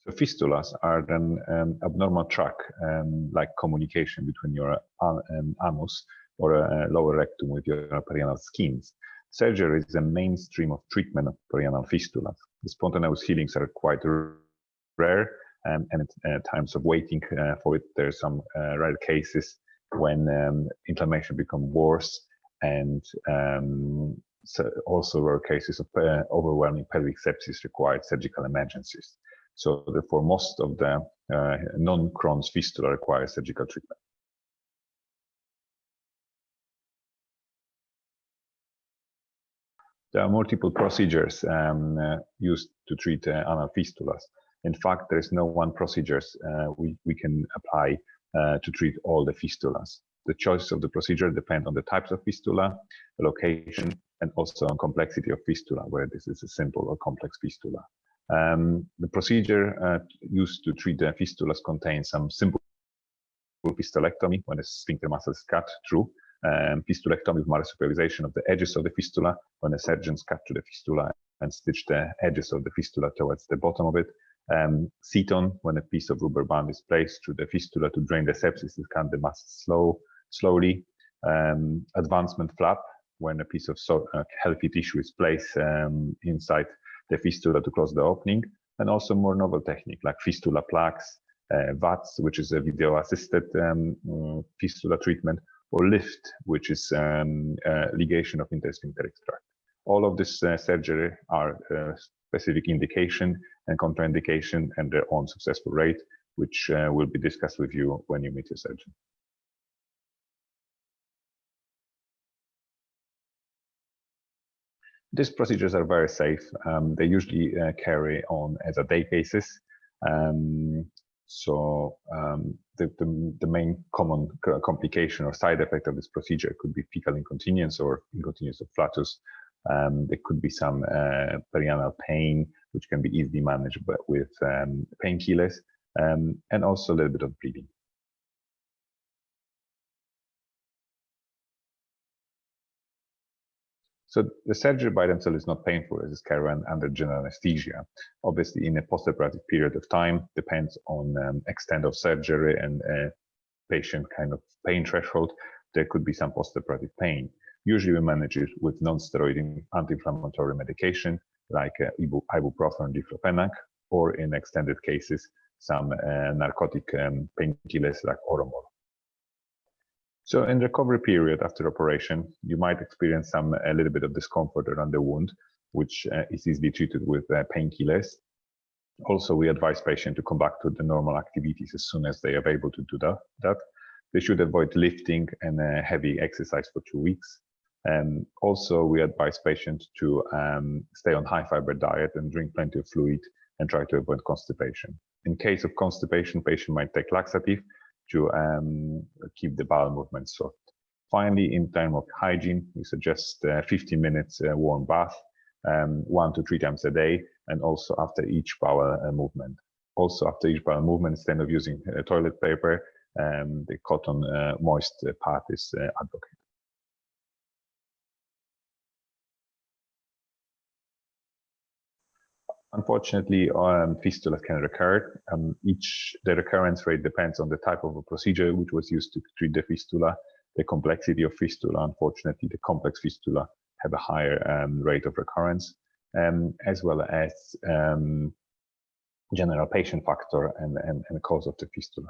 So fistulas are an abnormal tract, like communication between your anus or a lower rectum with your perianal skins. Surgery is the mainstream of treatment of perianal fistulas. The spontaneous healings are quite rare, and at times of waiting for it, there are some rare cases when inflammation becomes worse, and so also rare cases of overwhelming pelvic sepsis required surgical emergencies. So therefore, most of the non-Crohn's fistula require surgical treatment. There are multiple procedures used to treat anal fistulas. In fact, there is no one procedure we can apply to treat all the fistulas. The choice of the procedure depends on the types of fistula, the location, and also on complexity of fistula, whether this is a simple or complex fistula. The procedure used to treat the fistulas contains some simple fistulectomy, when the sphincter muscle is cut through, fistulectomy with marsupialization of the edges of the fistula, when the surgeons cut through the fistula and stitch the edges of the fistula towards the bottom of it. Seton, when a piece of rubber band is placed through the fistula to drain the sepsis and cut the muscle slowly. Advancement flap, when a piece of healthy tissue is placed inside the fistula to close the opening, and also more novel technique like fistula plugs, VATS, which is a video-assisted fistula treatment, or lift, which is ligation of intersphincteric tract. All of this surgery are specific indication and contraindication and their own successful rate, which will be discussed with you when you meet your surgeon. These procedures are very safe. They usually carry on as a day basis. So the main common complication or side effect of this procedure could be fecal incontinence or incontinence of flatus. There could be some perianal pain, which can be easily managed with painkillers, and also a little bit of bleeding. So the surgery by themselves is not painful, as is carried on under general anesthesia. Obviously, in a postoperative period of time, depends on extent of surgery and patient kind of pain threshold. There could be some postoperative pain. Usually, we manage it with non-steroid anti-inflammatory medication like ibuprofen, diclofenac, or in extended cases, some narcotic painkillers like Oromol. So in the recovery period after operation, you might experience a little bit of discomfort around the wound, which is easily treated with painkillers. Also, we advise patients to come back to the normal activities as soon as they are able to do that. They should avoid lifting and heavy exercise for 2 weeks. And also, we advise patients to stay on high fiber diet and drink plenty of fluid and try to avoid constipation. In case of constipation, patient might take laxative to keep the bowel movement soft. Finally, in terms of hygiene, we suggest 15 minutes warm bath, 1 to 3 times a day, and also after each bowel movement. Also, after each bowel movement, instead of using toilet paper, the cotton moist pad is advocated. Unfortunately, fistulas can recur. The recurrence rate depends on the type of a procedure which was used to treat the fistula, the complexity of fistula. Unfortunately, the complex fistula have a higher rate of recurrence, as well as general patient factor and cause of the fistula.